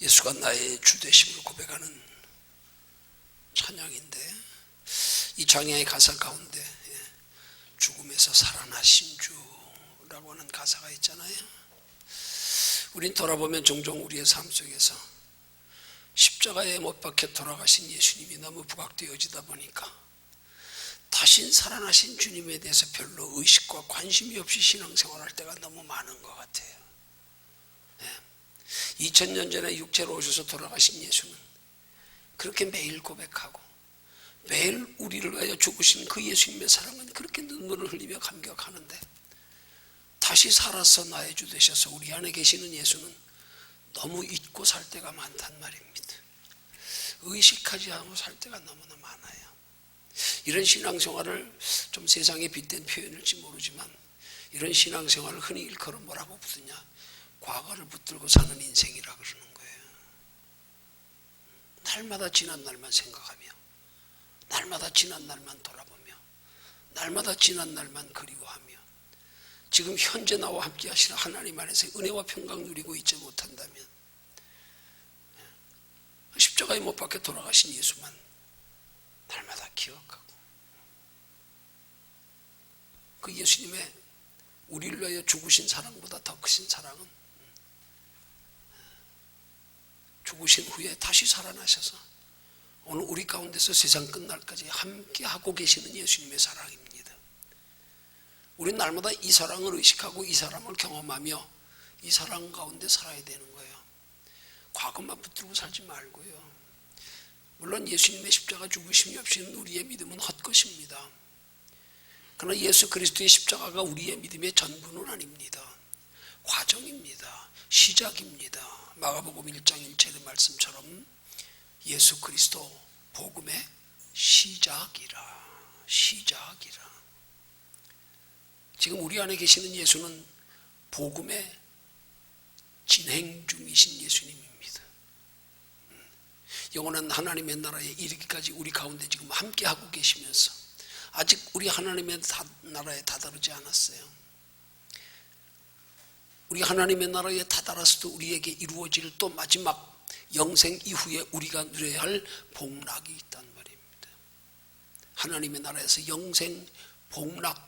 예수가 나의 주되심을 고백하는 찬양인데, 이 찬양의 가사 가운데 죽음에서 살아나신 주라고 하는 가사가 있잖아요. 우린 돌아보면 종종 우리의 삶 속에서 십자가에 못 박혀 돌아가신 예수님이 너무 부각되어지다 보니까 다신 살아나신 주님에 대해서 별로 의식과 관심이 없이 신앙생활할 때가 너무 많은 것 같아요. 2000년 전에 육체로 오셔서 돌아가신 예수는 그렇게 매일 고백하고 매일 우리를 위하여 죽으신 그 예수님의 사랑은 그렇게 눈물을 흘리며 감격하는데, 다시 살아서 나의 주 되셔서 우리 안에 계시는 예수는 너무 잊고 살 때가 많단 말입니다. 의식하지 않고 살 때가 너무나 많아요. 이런 신앙생활을 좀 세상에 빗댄 표현일지 모르지만, 이런 신앙생활을 흔히 일컬어 뭐라고 부르냐, 과거를 붙들고 사는 인생이라 그러는 거예요. 날마다 지난 날만 생각하며, 날마다 지난 날만 돌아보며, 날마다 지난 날만 그리워하며, 지금 현재 나와 함께 하시는 하나님 안에서 은혜와 평강 누리고 있지 못한다면 십자가에 못 박혀 돌아가신 예수만 날마다 기억하고, 그 예수님의 우리를 위하여 죽으신 사랑보다 더 크신 사랑은 죽으신 후에 다시 살아나셔서 오늘 우리 가운데서 세상 끝날까지 함께하고 계시는 예수님의 사랑입니다. 우리는 날마다 이 사랑을 의식하고 이 사랑을 경험하며 이 사랑 가운데 살아야 되는 거예요. 과거만 붙들고 살지 말고요. 물론 예수님의 십자가 죽으심이 없이는 우리의 믿음은 헛것입니다. 그러나 예수 그리스도의 십자가가 우리의 믿음의 전부는 아닙니다. 과정입니다. 시작입니다. 마가복음 1장 1절의 말씀처럼 예수 그리스도 복음의 시작이라. 지금 우리 안에 계시는 예수는 복음의 진행 중이신 예수님입니다. 영원한 하나님의 나라에 이르기까지 우리 가운데 지금 함께하고 계시면서 아직 우리 하나님의 나라에 다다르지 않았어요. 우리 하나님의 나라에 다다라서도 우리에게 이루어질 또 마지막 영생 이후에 우리가 누려야 할 복락이 있단 말입니다. 하나님의 나라에서 영생 복락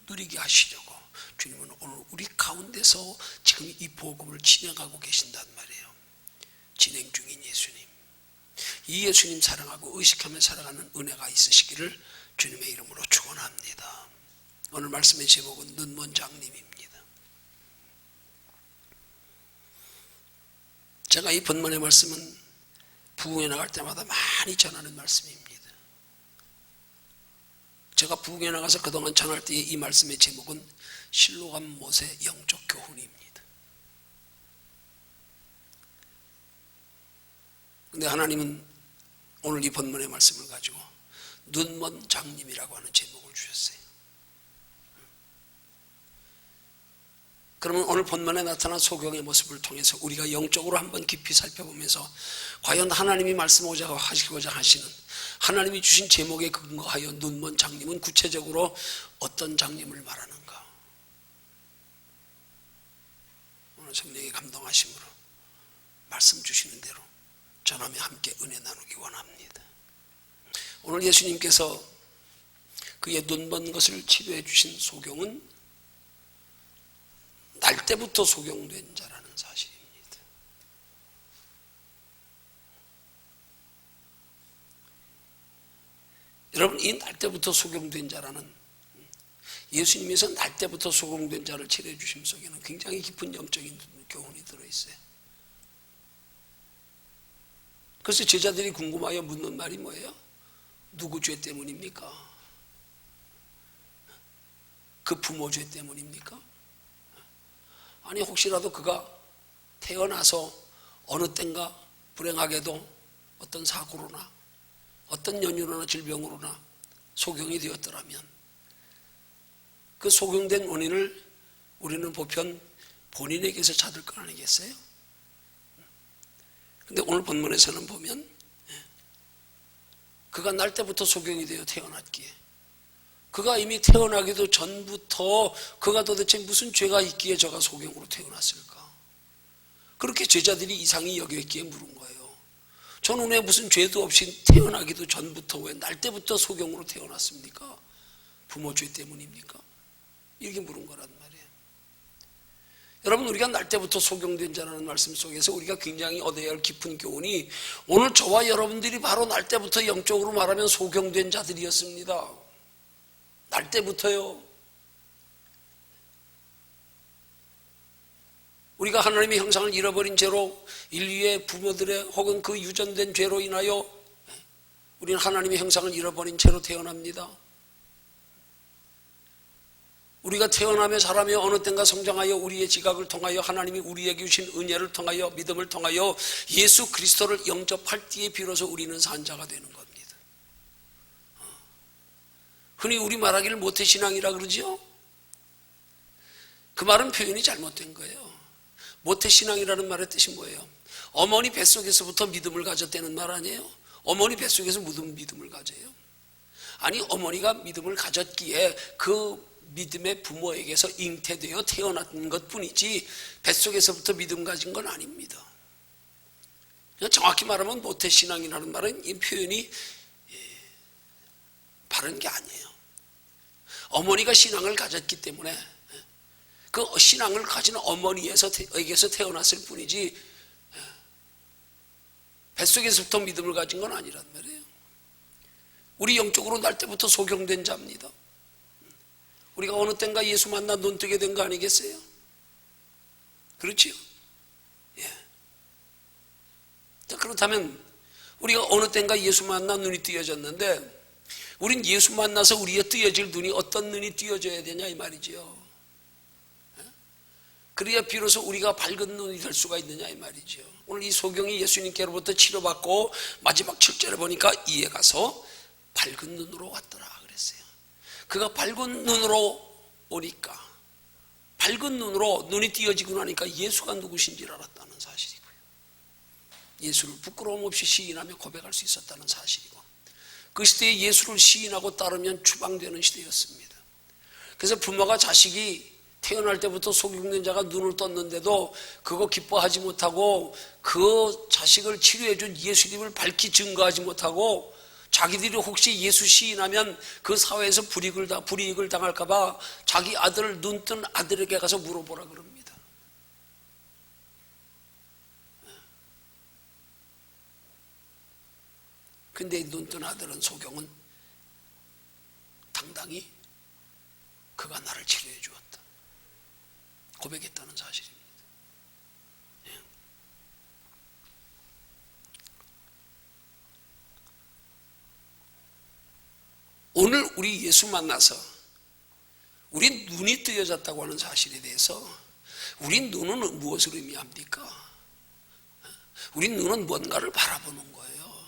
누리게 하시려고 주님은 오늘 우리 가운데서 지금 이 복음을 진행하고 계신단 말이에요. 진행 중인 예수님, 이 예수님 사랑하고 의식하며 살아가는 은혜가 있으시기를 주님의 이름으로 축원합니다. 오늘 말씀의 제목은 눈먼 장님입니다. 제가 이 본문의 말씀은 부흥에 나갈 때마다 많이 전하는 말씀입니다. 제가 부흥에 나가서 그동안 전할 때 이 말씀의 제목은 실로암 못의 영적 교훈입니다. 그런데 하나님은 오늘 이 본문의 말씀을 가지고 눈먼 장님이라고 하는 제목을 주셨어요. 그러면 오늘 본문에 나타난 소경의 모습을 통해서 우리가 영적으로 한번 깊이 살펴보면서 과연 하나님이 말씀하시고자 하시는, 하나님이 주신 제목에 근거하여 눈먼 장님은 구체적으로 어떤 장님을 말하는가, 오늘 성령의 감동하심으로 말씀 주시는 대로 전하며 함께 은혜 나누기 원합니다. 오늘 예수님께서 그의 눈먼 것을 치료해 주신 소경은 날 때부터 소경된 자라는 사실입니다. 여러분, 이 날 때부터 소경된 자라는, 예수님께서 날 때부터 소경된 자를 치료해 주심 속에는 굉장히 깊은 영적인 교훈이 들어있어요. 그래서 제자들이 궁금하여 묻는 말이 뭐예요? 누구 죄 때문입니까? 그 부모 죄 때문입니까? 아니, 혹시라도 그가 태어나서 어느 땐가 불행하게도 어떤 사고로나 어떤 연유로나 질병으로나 소경이 되었더라면 그 소경된 원인을 우리는 보편 본인에게서 찾을 거 아니겠어요? 근데 오늘 본문에서는 보면 그가 날 때부터 소경이 되어 태어났기에, 그가 이미 태어나기도 전부터 그가 도대체 무슨 죄가 있기에 저가 소경으로 태어났을까? 그렇게 제자들이 이상히 여겼기에 물은 거예요. 저는 왜 무슨 죄도 없이 태어나기도 전부터 왜 날 때부터 소경으로 태어났습니까? 부모 죄 때문입니까? 이렇게 물은 거란 말이에요. 여러분, 우리가 날 때부터 소경된 자라는 말씀 속에서 우리가 굉장히 얻어야 할 깊은 교훈이, 오늘 저와 여러분들이 바로 날 때부터 영적으로 말하면 소경된 자들이었습니다. 날 때부터요. 우리가 하나님의 형상을 잃어버린 죄로, 인류의 부모들의 혹은 그 유전된 죄로 인하여 우리는 하나님의 형상을 잃어버린 채로 태어납니다. 우리가 태어나며 자라며 어느 땐가 성장하여 우리의 지각을 통하여 하나님이 우리에게 주신 은혜를 통하여 믿음을 통하여 예수 그리스도를 영접할 때에 비로소 우리는 산 자가 되는 겁니다. 흔히 우리 말하기를 모태신앙이라 그러죠. 그 말은 표현이 잘못된 거예요. 모태신앙이라는 말의 뜻이 뭐예요? 어머니 뱃속에서부터 믿음을 가졌다는 말 아니에요? 어머니 뱃속에서 무슨 믿음을 가져요? 아니, 어머니가 믿음을 가졌기에 그 믿음의 부모에게서 잉태되어 태어난 것뿐이지 뱃속에서부터 믿음 가진 건 아닙니다. 정확히 말하면 모태신앙이라는 말은 이 표현이 바른 게 아니에요. 어머니가 신앙을 가졌기 때문에 그 신앙을 가진 어머니에게서 태어났을 뿐이지 뱃속에서부터 믿음을 가진 건 아니란 말이에요. 우리 영적으로 날 때부터 소경된 자입니다. 우리가 어느 땐가 예수 만나 눈 뜨게 된 거 아니겠어요? 그렇지요? 예. 자, 그렇다면 우리가 어느 땐가 예수 만나 눈이 뜨여졌는데, 우린 예수 만나서 우리의 뜨여질 눈이 어떤 눈이 뜨여져야 되냐 이 말이죠. 예? 그래야 비로소 우리가 밝은 눈이 될 수가 있느냐 이 말이죠. 오늘 이 소경이 예수님께로부터 치료받고 마지막 7절에 보니까 이에 가서 밝은 눈으로 왔더라 그랬어요. 그가 밝은 눈으로 오니까, 밝은 눈으로 눈이 띄어지고 나니까 예수가 누구신지를 알았다는 사실이고요. 예수를 부끄러움 없이 시인하며 고백할 수 있었다는 사실이고, 그 시대에 예수를 시인하고 따르면 추방되는 시대였습니다. 그래서 부모가 자식이 태어날 때부터 소경된 자가 눈을 떴는데도 그거 기뻐하지 못하고 그 자식을 치료해 준 예수님을 밝히 증거하지 못하고 자기들이 혹시 예수 시인하면 그 사회에서 불이익을 당할까 봐 자기 아들을 눈뜬 아들에게 가서 물어보라 그럽니다. 근데 눈뜬 아들은 소경은 당당히 그가 나를 치료해 주었다 고백했다는 사실입니다. 오늘 우리 예수 만나서 우리 눈이 뜨여졌다고 하는 사실에 대해서, 우리 눈은 무엇을 의미합니까? 우리 눈은 뭔가를 바라보는 거예요.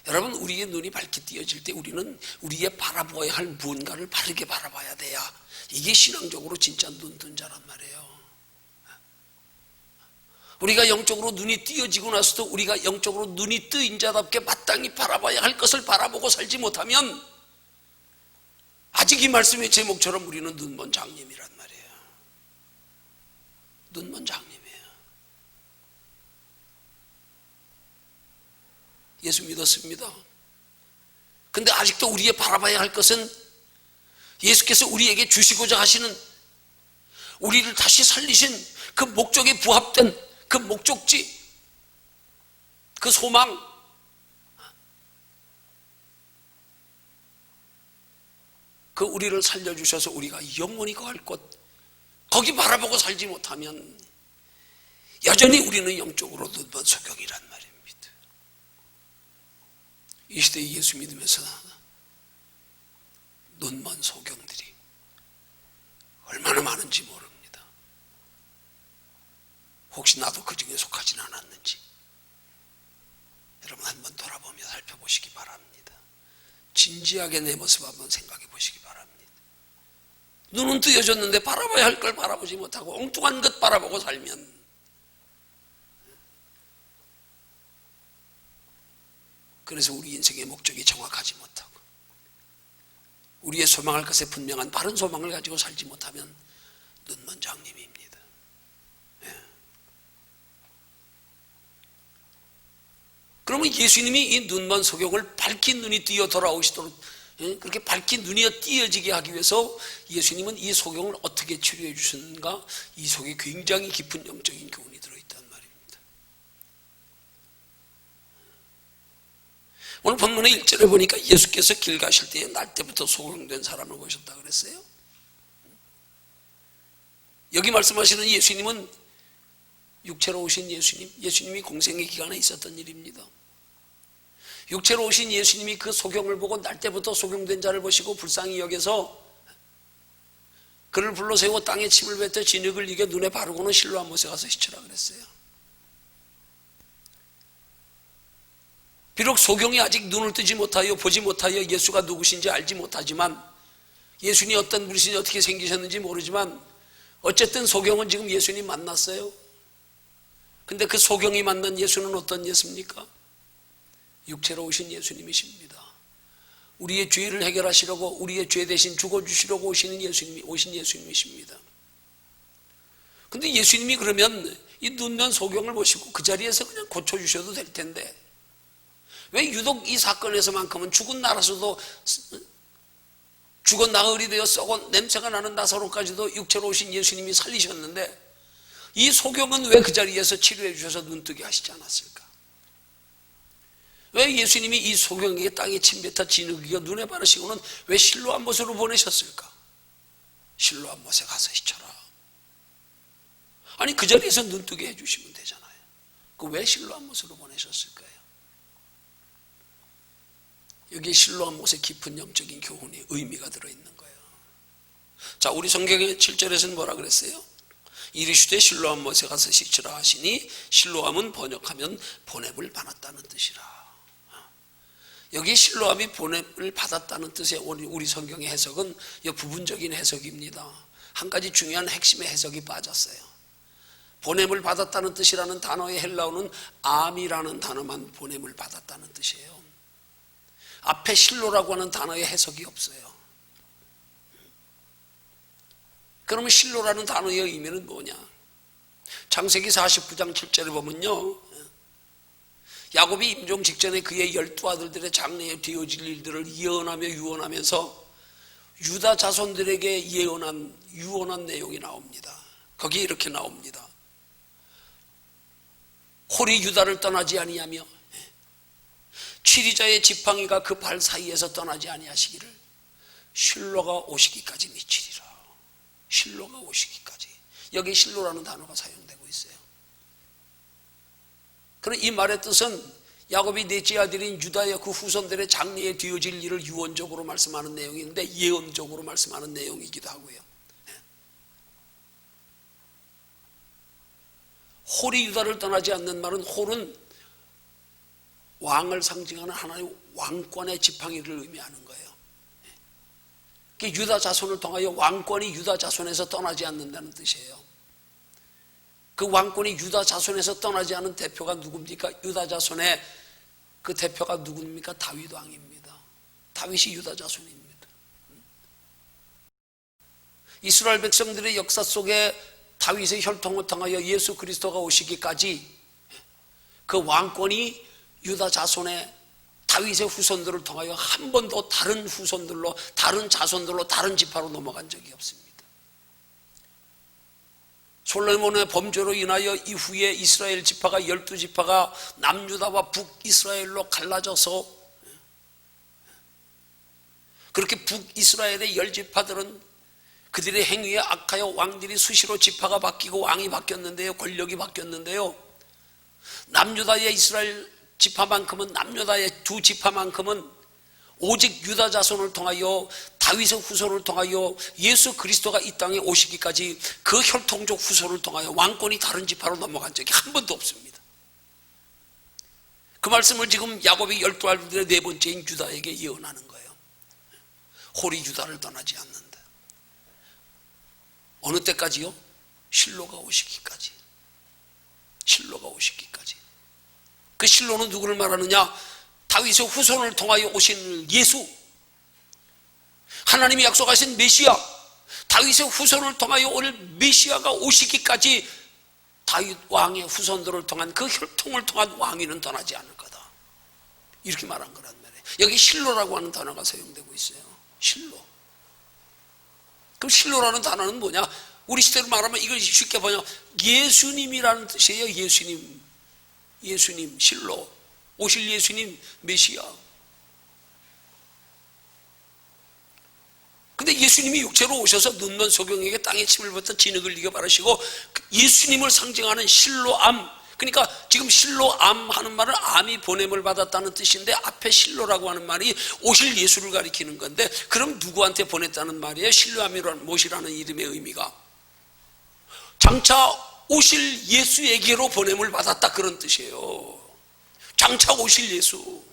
여러분, 우리의 눈이 밝게 뜨여질 때 우리는 우리의 바라보아야 할 무언가를 바르게 바라봐야 돼야 이게 신앙적으로 진짜 눈뜬 자란 말이에요. 우리가 영적으로 눈이 띄어지고 나서도 우리가 영적으로 눈이 뜨인 자답게 마땅히 바라봐야 할 것을 바라보고 살지 못하면 아직 이 말씀의 제목처럼 우리는 눈먼 장님이란 말이에요. 눈먼 장님이에요. 예수 믿었습니다. 근데 아직도 우리의 바라봐야 할 것은 예수께서 우리에게 주시고자 하시는, 우리를 다시 살리신 그 목적에 부합된 그 목적지, 그 소망, 그 우리를 살려주셔서 우리가 영원히 거할 곳, 거기 바라보고 살지 못하면 여전히 우리는 영적으로 눈먼 소경이란 말입니다. 이 시대에 예수 믿으면서 눈먼 소경들이 얼마나 많은지 모릅니다. 혹시 나도 그 중에 속하지는 않았는지 여러분 한번 돌아보며 살펴보시기 바랍니다. 진지하게 내 모습 한번 생각해 보시기 바랍니다. 눈은 뜨여졌는데 바라봐야 할 걸 바라보지 못하고 엉뚱한 것 바라보고 살면 그래서 우리 인생의 목적이 정확하지 못하고 우리의 소망할 것에 분명한 바른 소망을 가지고 살지 못하면 눈먼 장님입니다. 그러면 예수님이 이 눈먼 소경을 밝힌 눈이 띄어 돌아오시도록, 그렇게 밝힌 눈이 띄어지게 하기 위해서 예수님은 이 소경을 어떻게 치료해 주셨는가, 이 속에 굉장히 깊은 영적인 교훈이 들어있단 말입니다. 오늘 본문의 1절에 보니까 예수께서 길 가실 때에 날 때부터 소경된 사람을 보셨다 그랬어요. 여기 말씀하시는 예수님은 육체로 오신 예수님이 공생의 기간에 있었던 일입니다. 육체로 오신 예수님이 그 소경을 보고 날 때부터 소경된 자를 보시고 불쌍히 여겨서 그를 불러세우고 땅에 침을 뱉어 진흙을 이겨 눈에 바르고는 실로암 못에 가서 씻으라 그랬어요. 비록 소경이 아직 눈을 뜨지 못하여 보지 못하여 예수가 누구신지 알지 못하지만, 예수님이 어떤 분이신지 어떻게 생기셨는지 모르지만, 어쨌든 소경은 지금 예수님 만났어요. 근데 그 소경이 만난 예수는 어떤 예수입니까? 육체로 오신 예수님이십니다. 우리의 죄를 해결하시려고, 우리의 죄 대신 죽어주시려고 오신 예수님이십니다. 근데 예수님이 그러면 이 눈먼 소경을 보시고 그 자리에서 그냥 고쳐주셔도 될 텐데, 왜 유독 이 사건에서만큼은 죽은 나라서도, 죽은 나흘이 되어 썩은 냄새가 나는 나사로까지도 육체로 오신 예수님이 살리셨는데, 이 소경은 왜 그 자리에서 치료해 주셔서 눈뜨게 하시지 않았을까? 왜 예수님이 이 소경에게 땅에 침뱉어 진흙이가 눈에 바르시고는 왜 실로암 못으로 보내셨을까? 실로암 못에 가서 씻어라. 아니 그 자리에서 눈뜨게 해주시면 되잖아요. 그 왜 실로암 못으로 보내셨을까요? 여기에 실로암 못에 깊은 영적인 교훈이, 의미가 들어있는 거예요. 자, 우리 성경의 7절에서는 뭐라 그랬어요? 이르시되 실로암 못에 가서 씻으라 하시니, 실로암은 번역하면 보냄을 받았다는 뜻이라. 여기 실로암이 보냄을 받았다는 뜻의 우리 성경의 해석은 부분적인 해석입니다. 한 가지 중요한 핵심의 해석이 빠졌어요. 보냄을 받았다는 뜻이라는 단어의 헬라어는 암이라는 단어만 보냄을 받았다는 뜻이에요. 앞에 실로라고 하는 단어의 해석이 없어요. 그러면 실로라는 단어의 의미는 뭐냐? 창세기 49장 7절에 보면요, 야곱이 임종 직전에 그의 12아들들의 장래에 되어질 일들을 예언하며 유언하면서 유다 자손들에게 유언한 내용이 나옵니다. 거기에 이렇게 나옵니다. 홀이 유다를 떠나지 아니하며 치리자의 지팡이가 그 발 사이에서 떠나지 아니하시기를 실로가 오시기까지 미치리라. 실로가 오시기까지. 여기 실로라는 단어가 사용되고 있어요. 그럼 이 말의 뜻은 야곱이 넷째 아들인 유다의 그 후손들의 장래에 되어질 일을 유언적으로 말씀하는 내용인데, 예언적으로 말씀하는 내용이기도 하고요. 홀이 유다를 떠나지 않는 말은, 홀은 왕을 상징하는 하나의 왕권의 지팡이를 의미하는 거예요. 유다 자손을 통하여 왕권이 유다 자손에서 떠나지 않는다는 뜻이에요. 그 왕권이 유다 자손에서 떠나지 않은 대표가 누굽니까? 유다 자손의 그 대표가 누굽니까? 다윗 왕입니다. 다윗이 유다 자손입니다. 이스라엘 백성들의 역사 속에 다윗의 혈통을 통하여 예수 그리스도가 오시기까지 그 왕권이 유다 자손의 다윗의 후손들을 통하여 한 번도 다른 후손들로, 다른 자손들로, 다른 지파로 넘어간 적이 없습니다. 솔로몬의 범죄로 인하여 이후에 이스라엘 지파가 12지파가 남유다와 북이스라엘로 갈라져서, 그렇게 북이스라엘의 10지파들은 그들의 행위에 악하여 왕들이 수시로 지파가 바뀌고 왕이 바뀌었는데요, 권력이 바뀌었는데요, 남유다의 이스라엘 지파만큼은, 남유다의 두 지파만큼은 오직 유다 자손을 통하여, 다윗의 후손을 통하여 예수 그리스도가 이 땅에 오시기까지 그 혈통적 후손을 통하여 왕권이 다른 지파로 넘어간 적이 한 번도 없습니다. 그 말씀을 지금 야곱이 12아들의 네 번째인 유다에게 예언하는 거예요. 홀이 유다를 떠나지 않는다. 어느 때까지요? 실로가 오시기까지. 실로가 오시기까지. 그 실로는 누구를 말하느냐? 다윗의 후손을 통하여 오신 예수, 하나님이 약속하신 메시아, 다윗의 후손을 통하여 올 메시아가 오시기까지 다윗 왕의 후손들을 통한 그 혈통을 통한 왕위는 떠나지 않을 거다. 이렇게 말한 거란 말이에요. 여기 실로라고 하는 단어가 사용되고 있어요. 실로. 그럼 실로라는 단어는 뭐냐? 우리 시대로 말하면 이걸 쉽게 보냐? 예수님이라는 뜻이에요. 예수님. 예수님, 실로. 오실 예수님, 메시아. 근데 예수님이 육체로 오셔서 눈먼 소경에게 땅에 침을 뱉어 진흙을 이겨 바르시고 예수님을 상징하는 실로암, 그러니까 지금 실로암 하는 말은 암이 보냄을 받았다는 뜻인데 앞에 실로라고 하는 말이 오실 예수를 가리키는 건데, 그럼 누구한테 보냈다는 말이에요? 실로암이라는 못이라는 이름의 의미가 장차 오실 예수에게로 보냄을 받았다, 그런 뜻이에요. 장차 오실 예수.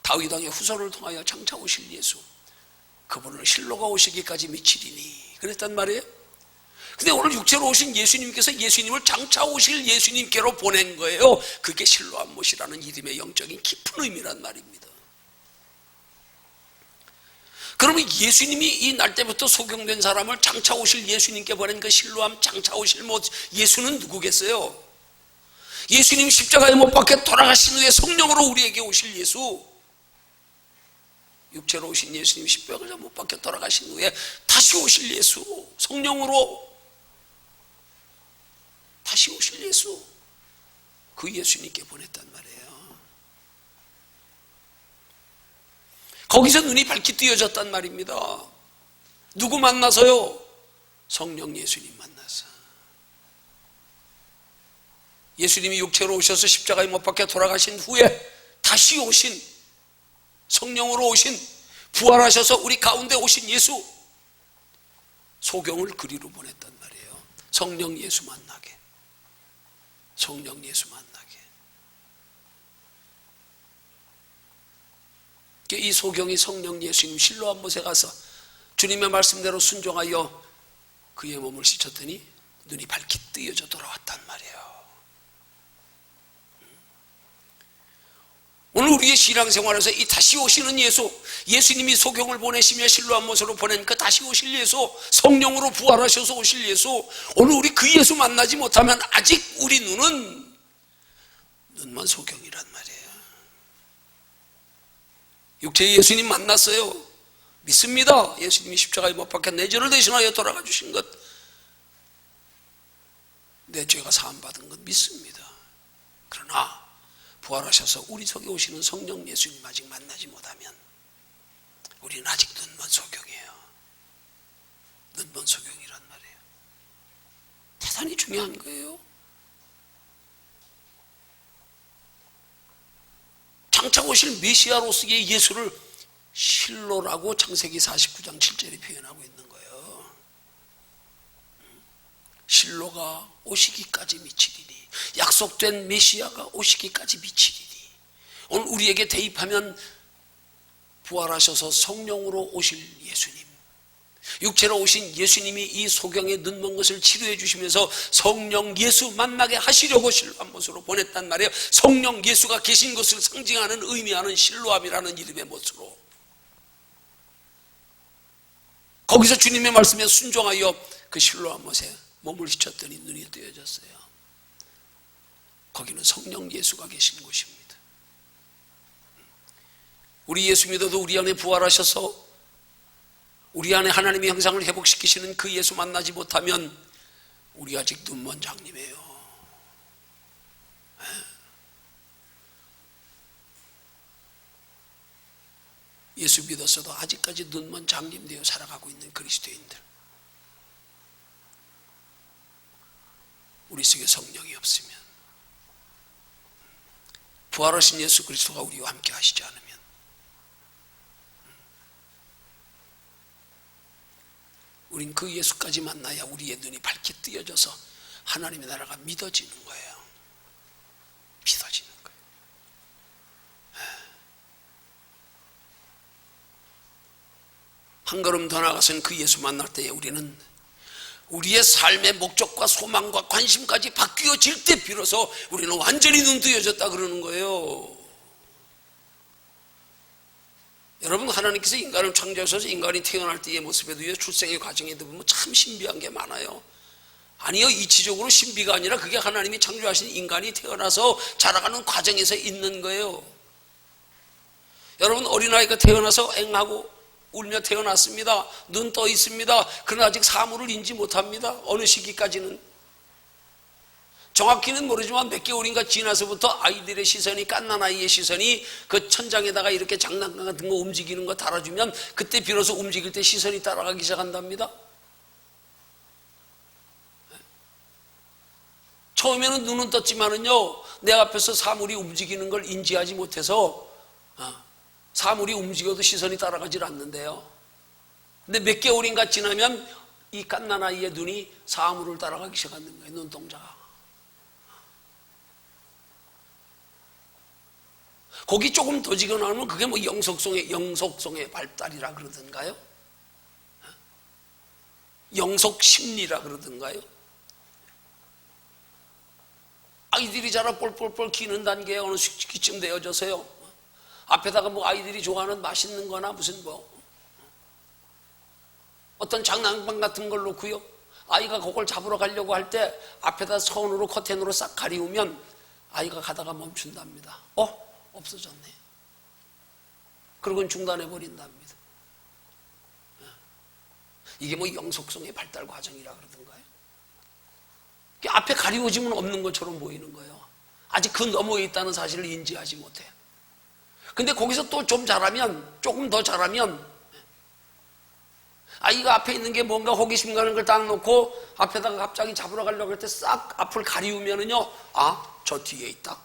다윗 왕의 후손을 통하여 장차 오실 예수, 그분을 실로가 오시기까지 미치리니 그랬단 말이에요. 근데 오늘 육체로 오신 예수님께서 예수님을 장차 오실 예수님께로 보낸 거예요. 그게 실로암 못이라는 이름의 영적인 깊은 의미란 말입니다. 그러면 예수님이 이 날 때부터 소경된 사람을 장차 오실 예수님께 보낸 그 실로암 장차 오실 못, 예수는 누구겠어요? 예수님 십자가에 못 박혀 돌아가신 후에 성령으로 우리에게 오실 예수, 육체로 오신 예수님 십자가에 못 박혀 돌아가신 후에 다시 오실 예수, 성령으로 다시 오실 예수, 그 예수님께 보냈단 말이에요. 거기서 눈이 밝게 뜨여졌단 말입니다. 누구 만나서요? 성령 예수님 만나서. 예수님이 육체로 오셔서 십자가에 못 박혀 돌아가신 후에 다시 오신, 성령으로 오신, 부활하셔서 우리 가운데 오신 예수, 소경을 그리로 보냈단 말이에요. 성령 예수 만나게, 성령 예수 만나게. 이 소경이 성령 예수님 실로암 못에 가서 주님의 말씀대로 순종하여 그의 몸을 씻었더니 눈이 밝게 뜨여져 돌아왔단 말이에요. 오늘 우리의 신앙생활에서 이 다시 오시는 예수, 예수님이 소경을 보내시며 실로암 못으로 보낸 그 다시 오실 예수, 성령으로 부활하셔서 오실 예수, 오늘 우리 그 예수 만나지 못하면 아직 우리 눈만 소경이란 말이에요. 육체의 예수님 만났어요. 믿습니다. 예수님이 십자가에 못 박혀 내 죄를 대신하여 돌아가 주신 것, 내 죄가 사함받은 것 믿습니다. 그러나 부활하셔서 우리 속에 오시는 성령 예수님 아직 만나지 못하면 우리는 아직 눈먼 소경이에요. 눈먼 소경이란 말이에요. 대단히 중요한 거예요. 장차 오실 메시아로서의 예수를 실로라고 창세기 49장 7절에 표현하고 있는 거예요. 실로가 오시기까지 미치리니, 약속된 메시아가 오시기까지 미치리니. 오늘 우리에게 대입하면 부활하셔서 성령으로 오실 예수님, 육체로 오신 예수님이 이 소경의 눈먼 것을 치료해 주시면서 성령 예수 만나게 하시려고 실로암 못으로 보냈단 말이에요. 성령 예수가 계신 것을 상징하는, 의미하는 실로암이라는 이름의 못으로 거기서 주님의 말씀에 순종하여 그 실로암 못에 몸을 씻었더니 눈이 뜨여졌어요. 거기는 성령 예수가 계신 곳입니다. 우리 예수 믿어도 우리 안에 부활하셔서 우리 안에 하나님의 형상을 회복시키시는 그 예수 만나지 못하면 우리 아직 눈먼 장님이에요. 예수 믿었어도 아직까지 눈먼 장님 되어 살아가고 있는 그리스도인들, 우리 속에 성령이 없으면, 부활하신 예수 그리스도가 우리와 함께 하시지 않으면 우린 그 예수까지 만나야 우리의 눈이 밝게 뜨여져서 하나님의 나라가 믿어지는 거예요. 믿어지는 거예요. 한 걸음 더 나가서는 그 예수 만날 때에 우리는 우리의 삶의 목적과 소망과 관심까지 바뀌어질 때 비로소 우리는 완전히 눈 뜨여졌다 그러는 거예요. 여러분, 하나님께서 인간을 창조하셔서 인간이 태어날 때의 모습에도 출생의 과정에도 보면 참 신비한 게 많아요. 아니요, 이치적으로 신비가 아니라 그게 하나님이 창조하신 인간이 태어나서 자라가는 과정에서 있는 거예요. 여러분, 어린아이가 태어나서 앵하고 울며 태어났습니다. 눈 떠 있습니다. 그러나 아직 사물을 인지 못합니다. 어느 시기까지는 정확히는 모르지만 몇 개월인가 지나서부터 아이들의 시선이, 갓난아이의 시선이 그 천장에다가 이렇게 장난감 같은 거 움직이는 거 달아주면 그때 비로소 움직일 때 시선이 따라가기 시작한답니다. 처음에는 눈은 떴지만은요, 내 앞에서 사물이 움직이는 걸 인지하지 못해서 사물이 움직여도 시선이 따라가질 않는데요. 근데 몇 개월인가 지나면 이 갓난아이의 눈이 사물을 따라가기 시작하는 거예요. 눈동자가. 거기 조금 더 지겨나면 그게 뭐 영속성의 발달이라 그러던가요? 영속심리라 그러던가요? 아이들이 자라 볼볼볼 기는 단계에 어느 시기쯤 되어져서요, 앞에다가 뭐 아이들이 좋아하는 맛있는 거나 무슨 뭐 어떤 장난감 같은 걸 놓고요, 아이가 그걸 잡으러 가려고 할 때 앞에다 선으로 커튼으로 싹 가리우면 아이가 가다가 멈춘답니다. 없어졌네. 그러고는 중단해버린답니다. 이게 뭐 영속성의 발달 과정이라 그러던가요? 앞에 가리워지면 없는 것처럼 보이는 거예요. 아직 그 너머에 있다는 사실을 인지하지 못해. 근데 거기서 또 좀 자라면, 조금 더 자라면, 아이가 앞에 있는 게 뭔가 호기심 가는 걸 딱 놓고 앞에다가 갑자기 잡으러 가려고 할 때 싹 앞을 가리우면은요, 저 뒤에 있다.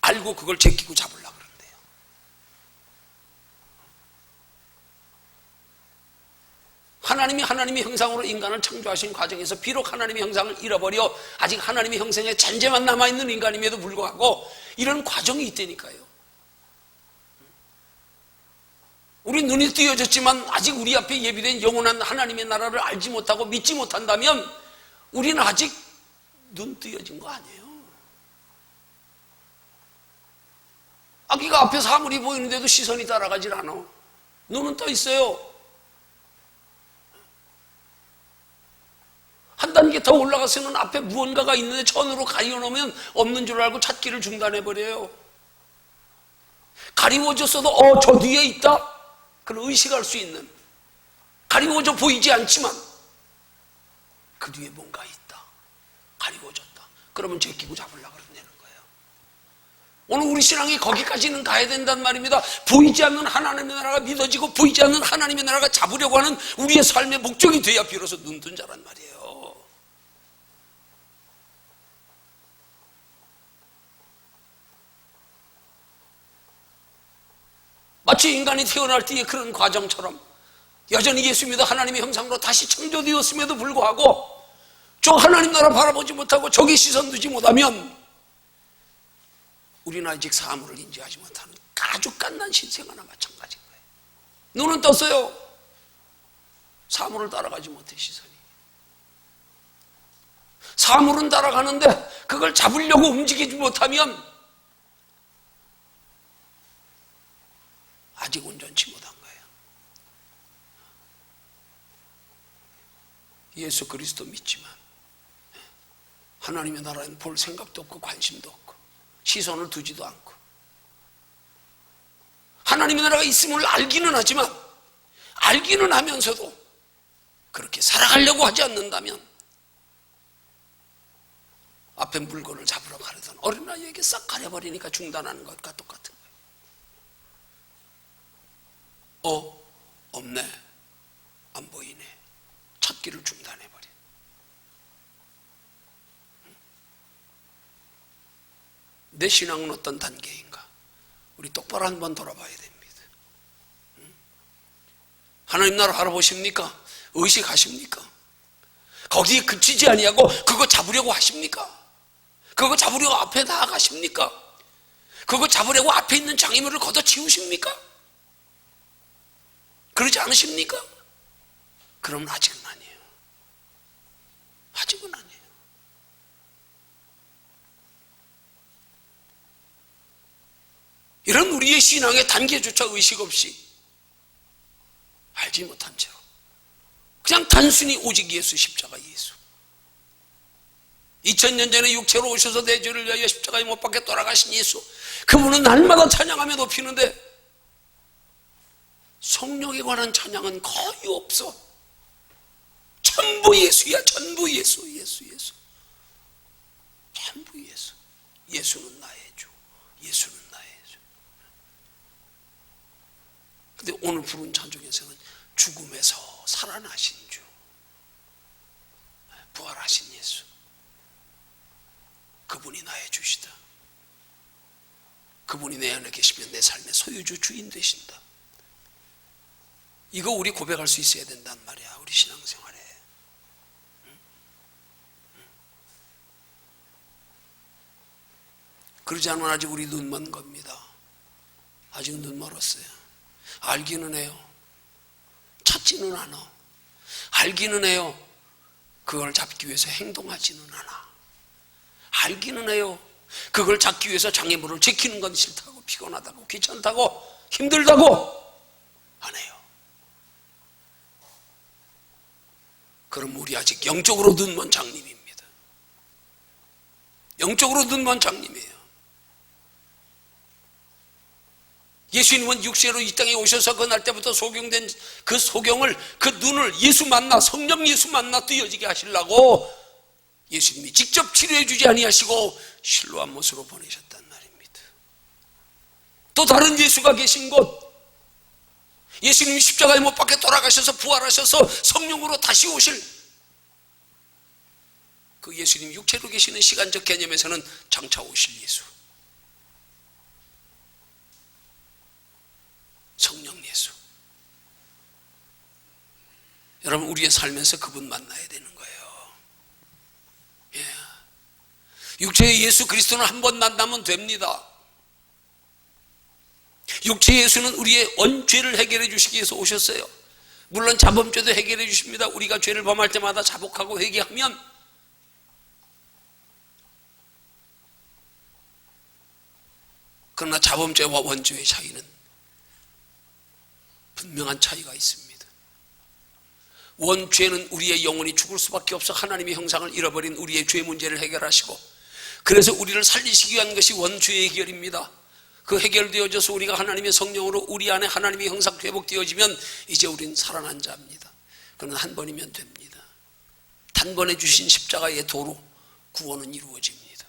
알고 그걸 제끼고 잡으려고 그런대요. 하나님의 형상으로 인간을 창조하신 과정에서 비록 하나님의 형상을 잃어버려 아직 하나님의 형상에 잔재만 남아있는 인간임에도 불구하고 이런 과정이 있다니까요. 우리 눈이 띄어졌지만 아직 우리 앞에 예비된 영원한 하나님의 나라를 알지 못하고 믿지 못한다면 우리는 아직 눈 띄어진 거 아니에요. 아기가 앞에 사물이 보이는데도 시선이 따라가질 않아. 눈은 떠 있어요. 한 단계 더 올라가서는 앞에 무언가가 있는데 천으로 가리워놓으면 없는 줄 알고 찾기를 중단해버려요. 가리워졌어도 저 뒤에 있다? 그걸 의식할 수 있는, 가리워져 보이지 않지만 그 뒤에 뭔가 있다. 가리워졌다. 그러면 제끼고 잡으려고 그러는 거예요. 오늘 우리 신앙이 거기까지는 가야 된단 말입니다. 보이지 않는 하나님의 나라가 믿어지고 보이지 않는 하나님의 나라가 잡으려고 하는 우리의 삶의 목적이 돼야 비로소 눈뜬 자란 말이에요. 마치 인간이 태어날 때의 그런 과정처럼 여전히 예수 믿어 하나님의 형상으로 다시 창조되었음에도 불구하고 저 하나님 나라 바라보지 못하고 저기 시선 두지 못하면 우리는 아직 사물을 인지하지 못하는 아주 갓난 신생아나 마찬가지인 거예요. 눈은 떴어요. 사물을 따라가지 못해 시선이. 사물은 따라가는데 그걸 잡으려고 움직이지 못하면 아직 온전치 못한 거예요. 예수 그리스도 믿지만 하나님의 나라에는 볼 생각도 없고 관심도 없고 시선을 두지도 않고 하나님의 나라가 있음을 알기는 하지만 알기는 하면서도 그렇게 살아가려고 하지 않는다면 앞에 물건을 잡으러 가려던 어린아이에게 싹 가려버리니까 중단하는 것과 똑같은 거예요. 없네, 안 보이네, 찾기를 중단해버려. 내 신앙은 어떤 단계인가? 우리 똑바로 한번 돌아봐야 됩니다. 하나님 나라 바라보십니까? 의식하십니까? 거기에 그치지 아니하고 그거 잡으려고 하십니까? 그거 잡으려고 앞에 나아가십니까? 그거 잡으려고 앞에 있는 장애물을 걷어치우십니까? 그러지 않으십니까? 그러면 아직은 아니에요. 아직은 아니에요. 이런 우리의 신앙의 단계조차 의식 없이 알지 못한 채로 그냥 단순히 오직 예수, 십자가 예수, 2000년 전에 육체로 오셔서 내 죄를 위하여 십자가에 못 박혀 돌아가신 예수, 그분은 날마다 찬양하며 높이는데 성령에 관한 찬양은 거의 없어. 전부 예수야. 전부 예수. 전부 예수. 예수는 나의 주, 예수는 나의 주. 근데 오늘 부른 찬송에서는 죽음에서 살아나신 주, 부활하신 예수, 그분이 나의 주시다. 그분이 내 안에 계시면 내 삶의 소유주, 주인 되신다. 이거 우리 고백할 수 있어야 된단 말이야, 우리 신앙생활에. 그러지 않으면 아직 우리 눈 먼 겁니다. 아직 눈 멀었어요. 알기는 해요. 찾지는 않아. 알기는 해요. 그걸 잡기 위해서 행동하지는 않아. 알기는 해요. 그걸 잡기 위해서 장애물을 지키는 건 싫다고, 피곤하다고, 귀찮다고, 힘들다고 안 해요. 그럼 우리 아직 영적으로 눈먼 장님입니다. 영적으로 눈먼 장님이에요. 예수님은 육체로 이 땅에 오셔서 그 날 때부터 소경된 그 소경을, 그 눈을 예수 만나, 성령 예수 만나 뜨여지게 하시려고 예수님이 직접 치료해 주지 아니하시고 실로암 못으로 보내셨단 말입니다. 또 다른 예수가 계신 곳, 예수님이 십자가에 못 박혀 돌아가셔서 부활하셔서 성령으로 다시 오실 그 예수님이 육체로 계시는 시간적 개념에서는 장차 오실 예수, 성령 예수. 여러분, 우리의 삶에서 그분 만나야 되는 거예요. 예. 육체의 예수 그리스도는 한 번 만나면 됩니다. 육체의 예수는 우리의 원죄를 해결해 주시기 위해서 오셨어요. 물론 자범죄도 해결해 주십니다. 우리가 죄를 범할 때마다 자복하고 회개하면 그러나 자범죄와 원죄의 차이는 분명한 차이가 있습니다. 원죄는 우리의 영혼이 죽을 수밖에 없어 하나님의 형상을 잃어버린 우리의 죄 문제를 해결하시고, 그래서 우리를 살리시기 위한 것이 원죄의 해결입니다. 그 해결되어져서 우리가 하나님의 성령으로 우리 안에 하나님의 형상 회복되어지면 이제 우리는 살아난 자입니다. 그러나 한 번이면 됩니다. 단번에 주신 십자가의 도로 구원은 이루어집니다.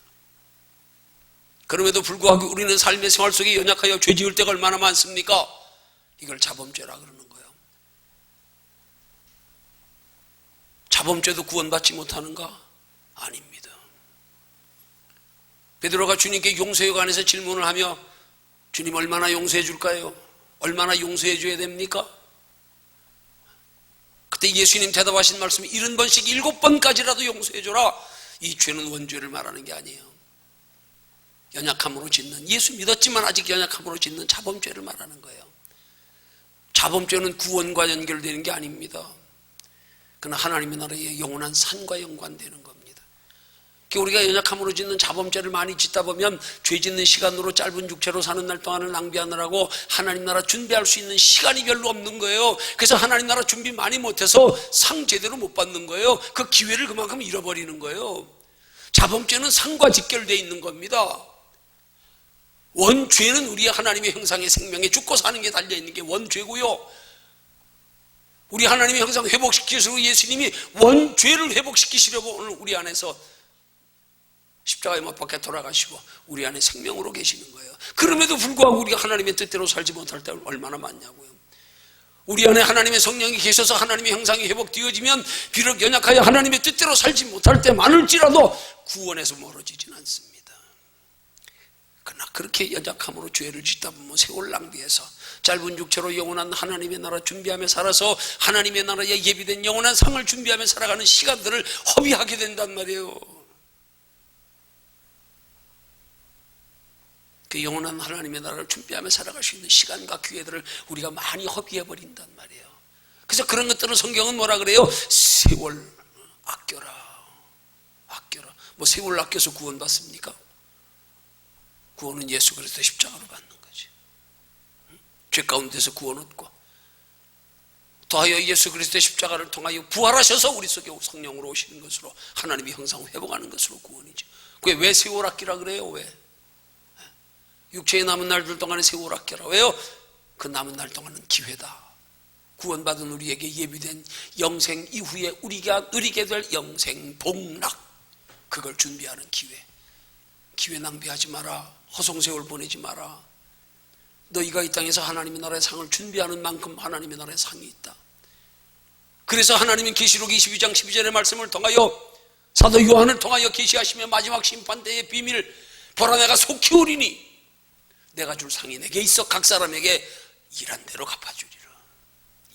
그럼에도 불구하고 우리는 삶의 생활 속에 연약하여 죄 지을 때가 얼마나 많습니까? 이걸 자범죄라 그러는 거예요. 자범죄도 구원받지 못하는가? 아닙니다. 베드로가 주님께 용서에 관해서 질문을 하며 주님 얼마나 용서해 줄까요? 얼마나 용서해 줘야 됩니까? 그때 예수님 대답하신 말씀이 70번씩 7번까지라도 용서해 줘라. 이 죄는 원죄를 말하는 게 아니에요. 연약함으로 짓는, 예수 믿었지만 아직 연약함으로 짓는 자범죄를 말하는 거예요. 자범죄는 구원과 연결되는 게 아닙니다. 그러나 하나님의 나라의 영원한 산과 연관되는 겁니다. 우리가 연약함으로 짓는 자범죄를 많이 짓다 보면 죄 짓는 시간으로 짧은 육체로 사는 날 동안을 낭비하느라고 하나님 나라 준비할 수 있는 시간이 별로 없는 거예요. 그래서 하나님 나라 준비 많이 못해서 상 제대로 못 받는 거예요. 그 기회를 그만큼 잃어버리는 거예요. 자범죄는 상과 직결되어 있는 겁니다. 원죄는 우리의 하나님의 형상의 생명에 죽고 사는 게 달려있는 게 원죄고요, 우리 하나님의 형상 회복시키시려고 예수님이 원죄를 회복시키시려고 오늘 우리 안에서 십자가에 못 박혀 돌아가시고 우리 안에 생명으로 계시는 거예요. 그럼에도 불구하고 우리가 하나님의 뜻대로 살지 못할 때 얼마나 많냐고요. 우리 안에 하나님의 성령이 계셔서 하나님의 형상이 회복되어지면 비록 연약하여 하나님의 뜻대로 살지 못할 때 많을지라도 구원에서 멀어지진 않습니다. 그러나 그렇게 연약함으로 죄를 짓다 보면 세월 낭비해서 짧은 육체로 영원한 하나님의 나라 준비하며 살아서 하나님의 나라에 예비된 영원한 상을 준비하며 살아가는 시간들을 허비하게 된단 말이에요. 그 영원한 하나님의 나라를 준비하며 살아갈 수 있는 시간과 기회들을 우리가 많이 허비해버린단 말이에요. 그래서 그런 것들은 성경은 뭐라 그래요? 세월 아껴라, 아껴라. 뭐 세월 아껴서 구원받습니까? 구원은 예수 그리스도 십자가로 받는 거지. 죄 가운데서 구원 얻고 더하여 예수 그리스도의 십자가를 통하여 부활하셔서 우리 속에 성령으로 오시는 것으로 하나님이 형상 회복하는 것으로 구원이죠. 그게 왜 세월학기라 그래요? 왜? 육체의 남은 날들 동안에 세월학기라. 왜요? 그 남은 날 동안은 기회다. 구원받은 우리에게 예비된 영생 이후에 우리가 누리게 될 영생 복락, 그걸 준비하는 기회. 기회 낭비하지 마라. 허송세월 보내지 마라. 너희가 이 땅에서 하나님의 나라의 상을 준비하는 만큼 하나님의 나라의 상이 있다. 그래서 하나님은 계시록 22장 12절의 말씀을 통하여 사도 요한을 통하여 계시하시며 마지막 심판대의 비밀 보라 내가 속히 오리니 내가 줄 상이 내게 있어 각 사람에게 일한 대로 갚아주리라.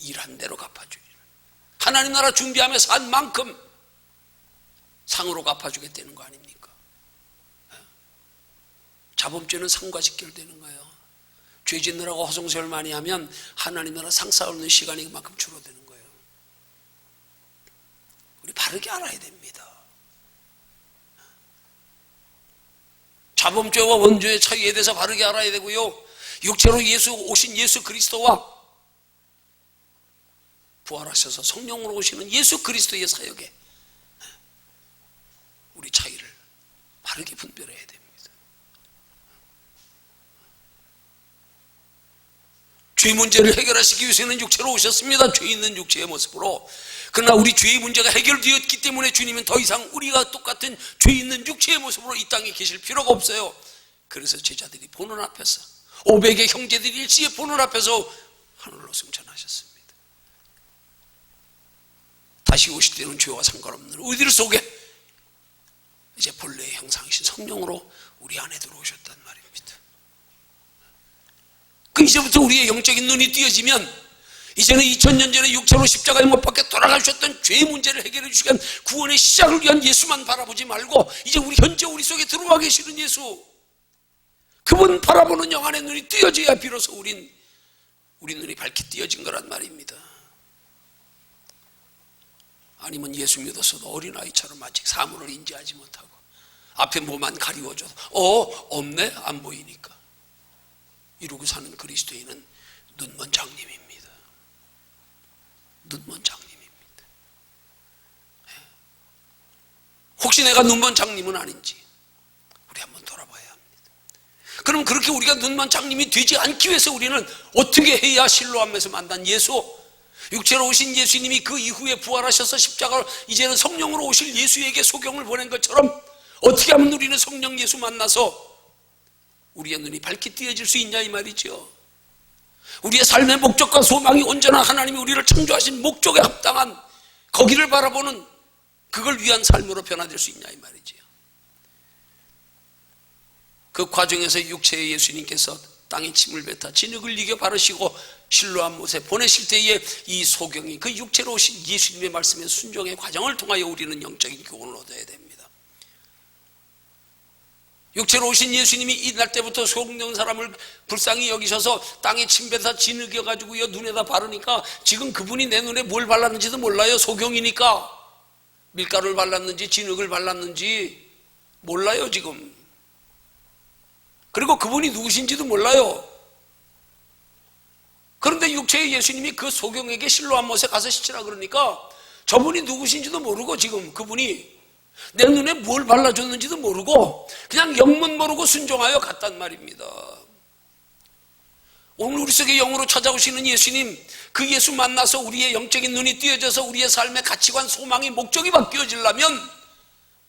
일한 대로 갚아주리라. 하나님 나라 준비하며 산 만큼 상으로 갚아주겠다는 거 아닙니까? 자범죄는 상과 직결되는 거예요. 죄 짓느라고 허송세월 많이 하면 하나님 나라 상 쌓는 시간이 그만큼 줄어드는 거예요. 우리 바르게 알아야 됩니다. 자범죄와 원죄의 차이에 대해서 바르게 알아야 되고요. 육체로 오신 예수 그리스도와 부활하셔서 성령으로 오시는 예수 그리스도의 사역에 우리 차이를 바르게 분별해야 됩니다. 죄 문제를 해결하시기 위해서는 육체로 오셨습니다. 죄 있는 육체의 모습으로. 그러나 우리 죄의 문제가 해결되었기 때문에 주님은 더 이상 우리가 똑같은 죄 있는 육체의 모습으로 이 땅에 계실 필요가 없어요. 그래서 제자들이 보는 앞에서 500의 형제들이 일시에 보는 앞에서 하늘로 승천하셨습니다. 다시 오실 때는 죄와 상관없는 우리들 속에 이제 본래의 형상이신 성령으로 우리 안에 들어오셨단 말입니다. 그 이제부터 우리의 영적인 눈이 띄어지면 이제는 2000년 전에 육체로 십자가에 못 박혀 돌아가셨던 죄의 문제를 해결해 주시기 위한 구원의 시작을 위한 예수만 바라보지 말고 이제 현재 우리 속에 들어와 계시는 예수, 그분 바라보는 영안의 눈이 띄어져야 비로소 우리 눈이 밝게 띄어진 거란 말입니다. 아니면 예수 믿었어도 어린아이처럼 아직 사물을 인지하지 못하고 앞에 뭐만 가리워줘도 없네? 안 보이니까 이러고 사는 그리스도인은 눈먼 장님입니다. 눈먼 장님입니다. 혹시 내가 눈먼 장님은 아닌지 우리 한번 돌아봐야 합니다. 그럼 그렇게 우리가 눈먼 장님이 되지 않기 위해서 우리는 어떻게 해야 실로암에서 만난 예수, 육체로 오신 예수님이 그 이후에 부활하셔서 십자가로 이제는 성령으로 오실 예수에게 소경을 보낸 것처럼 어떻게 하면 우리는 성령 예수 만나서 우리의 눈이 밝게 띄어질 수 있냐 이 말이죠. 우리의 삶의 목적과 소망이 온전한 하나님이 우리를 창조하신 목적에 합당한 거기를 바라보는 그걸 위한 삶으로 변화될 수 있냐 이 말이죠. 그 과정에서 육체의 예수님께서 땅에 침을 뱉어 진흙을 이겨 바르시고 실로암 못에 보내실 때에 이 소경이 그 육체로 오신 예수님의 말씀에 순종의 과정을 통하여 우리는 영적인 교훈을 얻어야 됩니다. 육체로 오신 예수님이 이날 때부터 속는 사람을 불쌍히 여기셔서 땅에 침뱉어 진흙여가지고요 눈에다 바르니까 지금 그분이 내 눈에 뭘 발랐는지도 몰라요. 소경이니까 밀가루를 발랐는지 진흙을 발랐는지 몰라요 지금. 그리고 그분이 누구신지도 몰라요. 그런데 육체의 예수님이 그 소경에게 실로암 못에 가서 씻으라 그러니까 저분이 누구신지도 모르고 지금 그분이 내 눈에 뭘 발라줬는지도 모르고 그냥 영문 모르고 순종하여 갔단 말입니다. 오늘 우리 속에 영으로 찾아오시는 예수님, 그 예수 만나서 우리의 영적인 눈이 띄어져서 우리의 삶의 가치관, 소망이, 목적이 바뀌어지려면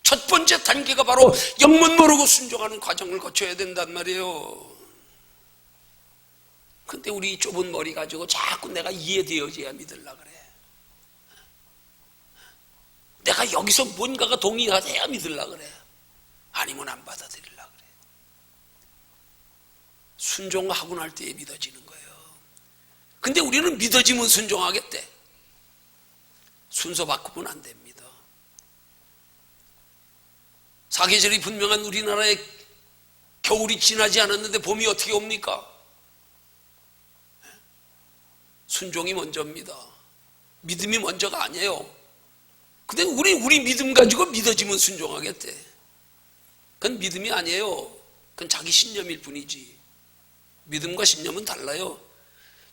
첫 번째 단계가 바로 영문 모르고 순종하는 과정을 거쳐야 된단 말이에요. 근데 우리 좁은 머리 가지고 자꾸 내가 이해되어져야 믿으려고 그래. 내가 여기서 뭔가가 동의가 돼야 믿으려고 그래. 아니면 안 받아들이려고 그래. 순종하고 날 때에 믿어지는 거예요. 근데 우리는 믿어지면 순종하겠대. 순서 바꾸면 안 됩니다. 사계절이 분명한 우리나라에 겨울이 지나지 않았는데 봄이 어떻게 옵니까? 순종이 먼저입니다. 믿음이 먼저가 아니에요. 근데 우리 믿음 가지고 믿어지면 순종하겠대. 그건 믿음이 아니에요. 그건 자기 신념일 뿐이지. 믿음과 신념은 달라요.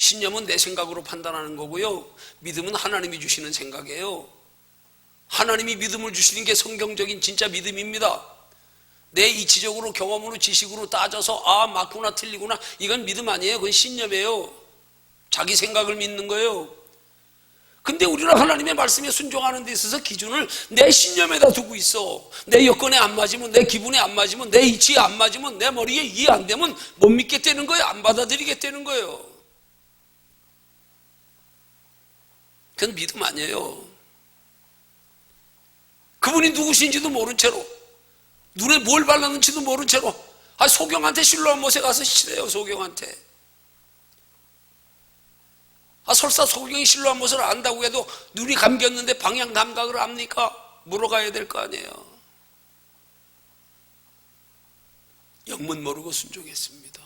신념은 내 생각으로 판단하는 거고요, 믿음은 하나님이 주시는 생각이에요. 하나님이 믿음을 주시는 게 성경적인 진짜 믿음입니다. 내 이치적으로 경험으로 지식으로 따져서 아 맞구나 틀리구나 이건 믿음 아니에요. 그건 신념이에요. 자기 생각을 믿는 거예요. 근데 우리는 하나님의 말씀에 순종하는 데 있어서 기준을 내 신념에다 두고 있어. 내 여건에 안 맞으면, 내 기분에 안 맞으면, 내 이치에 안 맞으면, 내 머리에 이해 안 되면 못 믿겠다는 거예요. 안 받아들이겠다는 거예요. 그건 믿음 아니에요. 그분이 누구신지도 모른 채로, 눈에 뭘 발랐는지도 모른 채로, 소경한테 실로암 못에 가서 시래요. 소경한테. 설사 소경이 실로암 못을 안다고 해도 눈이 감겼는데 방향 감각을 압니까? 물어가야 될 거 아니에요. 영문 모르고 순종했습니다.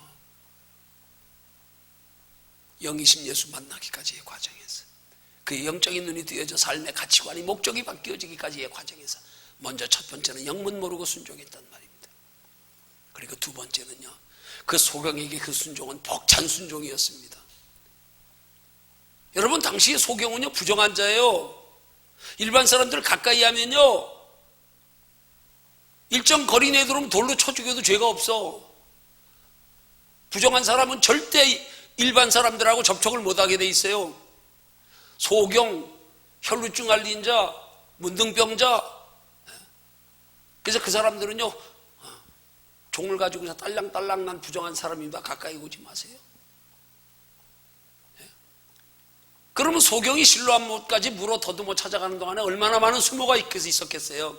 영이신 예수 만나기까지의 과정에서, 그의 영적인 눈이 뜨여져 삶의 가치관이 목적이 바뀌어지기까지의 과정에서 먼저 첫 번째는 영문 모르고 순종했단 말입니다. 그리고 두 번째는요, 그 소경에게 그 순종은 벅찬 순종이었습니다. 여러분, 당시의 소경은요 부정한 자예요. 일반 사람들 가까이 하면요 일정 거리 내에 들어오면 돌로 쳐 죽여도 죄가 없어. 부정한 사람은 절대 일반 사람들하고 접촉을 못하게 돼 있어요. 소경, 혈루증 앓린 자, 문둥병자. 그래서 그 사람들은요 종을 가지고 딸랑딸랑 난 부정한 사람입니다. 가까이 오지 마세요. 그러면 소경이 실로암 못까지 물어 더듬어 찾아가는 동안에 얼마나 많은 수모가 있었겠어요.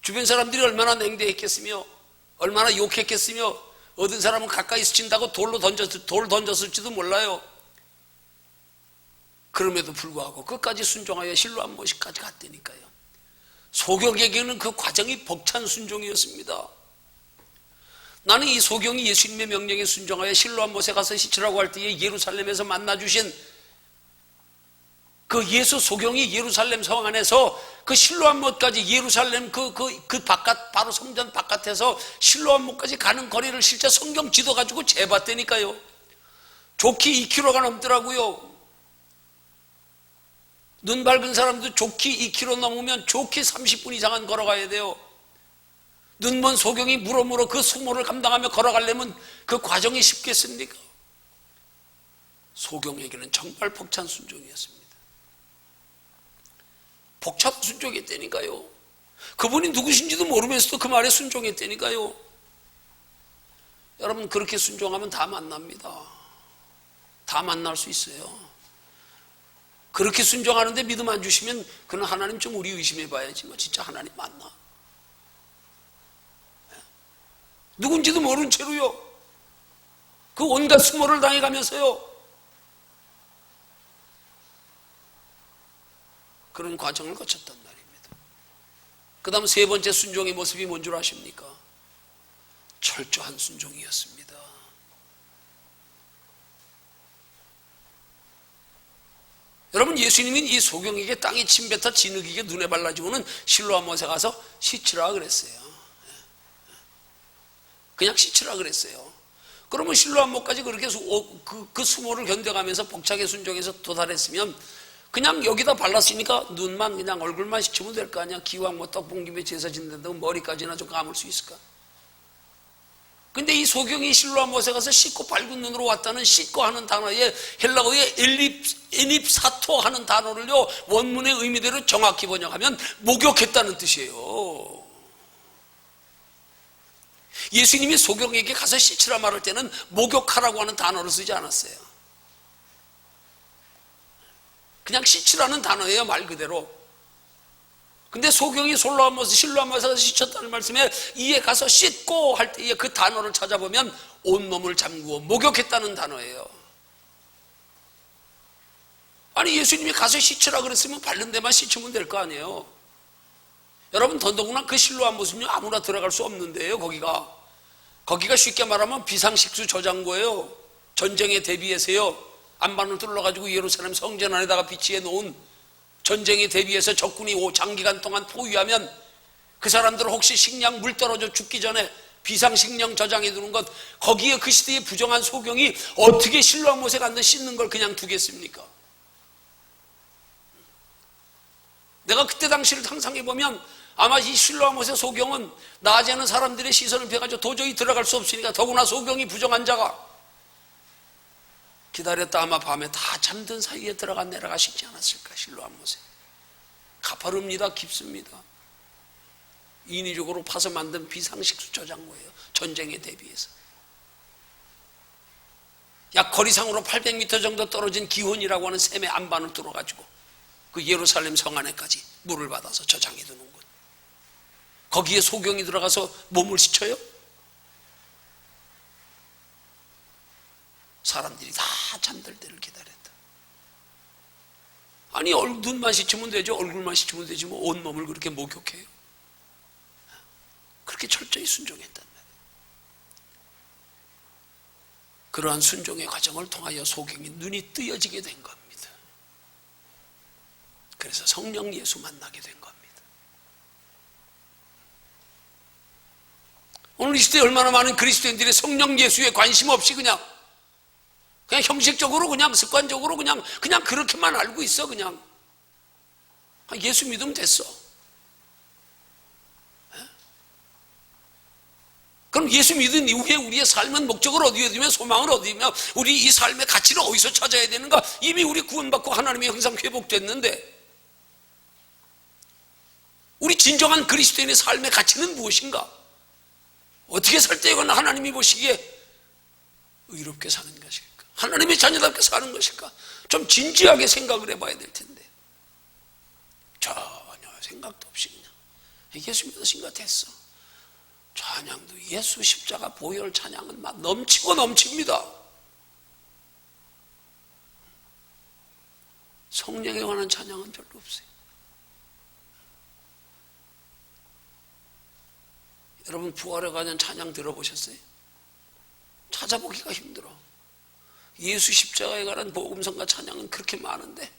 주변 사람들이 얼마나 냉대했겠으며 얼마나 욕했겠으며 어떤 사람은 가까이 스친다고 돌 던졌을지도 몰라요. 그럼에도 불구하고 끝까지 순종하여 실로암 못까지 갔다니까요. 소경에게는 그 과정이 벅찬 순종이었습니다. 나는 이 소경이 예수님의 명령에 순종하여 실로암 못에 가서 시치라고 할 때에 예루살렘에서 만나주신 그 예수 소경이 예루살렘 성 안에서 그 실로암 못까지 예루살렘 그 바깥, 바로 성전 바깥에서 실로암 못까지 가는 거리를 실제 성경 지도 가지고 재봤다니까요. 좋기 2km가 넘더라고요. 눈 밝은 사람도 좋기 2km 넘으면 좋기 30분 이상은 걸어가야 돼요. 눈먼 소경이 물어물어 그 수모를 감당하며 걸어가려면 그 과정이 쉽겠습니까? 소경에게는 정말 벅찬 순종이었습니다. 벅찬 순종했다니까요. 그분이 누구신지도 모르면서도 그 말에 순종했다니까요. 여러분, 그렇게 순종하면 다 만납니다. 다 만날 수 있어요. 그렇게 순종하는데 믿음 안 주시면 그는 하나님 좀 우리 의심해 봐야지 뭐 진짜 하나님 맞나? 누군지도 모른 채로요. 그 온갖 수모를 당해가면서요. 그런 과정을 거쳤단 말입니다. 그 다음 세 번째 순종의 모습이 뭔 줄 아십니까? 철저한 순종이었습니다. 여러분, 예수님은 이 소경에게 땅에 침뱉어 진흙이게 눈에 발라주고는 실로암 못에 가서 씻으라 그랬어요. 그냥 씻으라 그랬어요. 그러면 실로암 못까지 그렇게 그 수모를 견뎌가면서 벅차게 순종해서 도달했으면 그냥 여기다 발랐으니까 눈만 그냥 얼굴만 씻으면 될 거 아니야. 기왕 뭐 떡 봉김에 제사 지낸다고 머리까지나 좀 감을 수 있을까? 근데 이 소경이 실로암 못에 가서 씻고 밝은 눈으로 왔다는 씻고 하는 단어에 헬라어의 에닙사토 하는 단어를요 원문의 의미대로 정확히 번역하면 목욕했다는 뜻이에요. 예수님이 소경에게 가서 씻으라 말할 때는 목욕하라고 하는 단어를 쓰지 않았어요. 그냥 씻으라는 단어예요, 말 그대로. 근데 소경이 실로암 못에서 씻었다는 말씀에 이에 가서 씻고 할 때에 그 단어를 찾아보면 온몸을 잠그어 목욕했다는 단어예요. 아니, 예수님이 가서 씻으라 그랬으면 바른 데만 씻으면 될 거 아니에요. 여러분, 더더구나 그 실로암 못은요 아무나 들어갈 수 없는데요. 거기가 쉽게 말하면 비상식수 저장고예요. 전쟁에 대비해서요 안반을 뚫어가지고 예루살렘 성전 안에다가 비치해 놓은, 전쟁에 대비해서 적군이 장기간 동안 포위하면 그 사람들 혹시 식량 물 떨어져 죽기 전에 비상식량 저장해 두는 것, 거기에 그 시대의 부정한 소경이 어떻게 실로암 못에 갔는 씻는 걸 그냥 두겠습니까? 내가 그때 당시를 상상해 보면 아마 이 실로암 못의 소경은 낮에는 사람들의 시선을 피해가지고 도저히 들어갈 수 없으니까, 더구나 소경이 부정한 자가 기다렸다 아마 밤에 다 잠든 사이에 들어가 내려가시지 않았을까. 실로암 못에 가파릅니다. 깊습니다. 인위적으로 파서 만든 비상식수 저장고예요. 전쟁에 대비해서. 약 거리상으로 800m 정도 떨어진 기혼이라고 하는 샘의 안반을 뚫어가지고 그 예루살렘 성 안에까지 물을 받아서 저장해 두는 곳. 거기에 소경이 들어가서 몸을 씻어요? 사람들이 다 잠들 때를 기다렸다. 아니 눈만 씻으면 되죠. 얼굴만 씻으면 되지 뭐 온몸을 그렇게 목욕해요? 그렇게 철저히 순종했단 말이에요. 그러한 순종의 과정을 통하여 소경이 눈이 뜨여지게 된 겁니다. 그래서 성령 예수 만나게 된 겁니다. 오늘 이 시대에 얼마나 많은 그리스도인들이 성령 예수에 관심 없이 그냥 형식적으로 그냥 습관적으로 그냥 그렇게만 알고 있어. 그냥 예수 믿으면 됐어. 그럼 예수 믿은 이후에 우리의 삶은 목적을 어디에 두며 소망을 어디에 두며 우리 이 삶의 가치를 어디서 찾아야 되는가? 이미 우리 구원받고 하나님의 형상 회복됐는데 우리 진정한 그리스도인의 삶의 가치는 무엇인가? 어떻게 살 때 이건 하나님이 보시기에 의롭게 사는 것일까? 하나님의 자녀답게 사는 것일까? 좀 진지하게 생각을 해봐야 될 텐데 전혀 생각도 없이 그냥 예수 믿으신가 됐어. 찬양도 예수 십자가 보혈 찬양은 막 넘치고 넘칩니다. 성령에 관한 찬양은 별로 없어요. 여러분 부활에 관한 찬양 들어보셨어요? 찾아보기가 힘들어. 예수 십자가에 관한 복음성과 찬양은 그렇게 많은데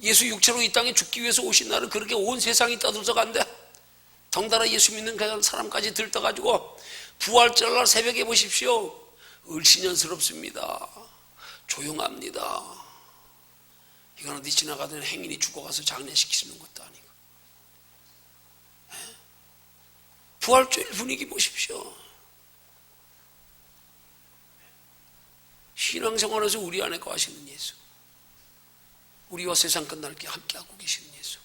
예수 육체로 이 땅에 죽기 위해서 오신 날은 그렇게 온 세상이 떠들썩한데 덩달아 예수 믿는 사람까지 들떠가지고 부활절날 새벽에 보십시오. 을신연스럽습니다. 조용합니다. 이건 어디 지나가던 행인이 죽어가서 장례시키시는 것도 아니고. 부활절 분위기 보십시오. 신앙생활에서 우리 안에 거하시는 예수, 우리와 세상 끝날 게 함께하고 계시는 예수,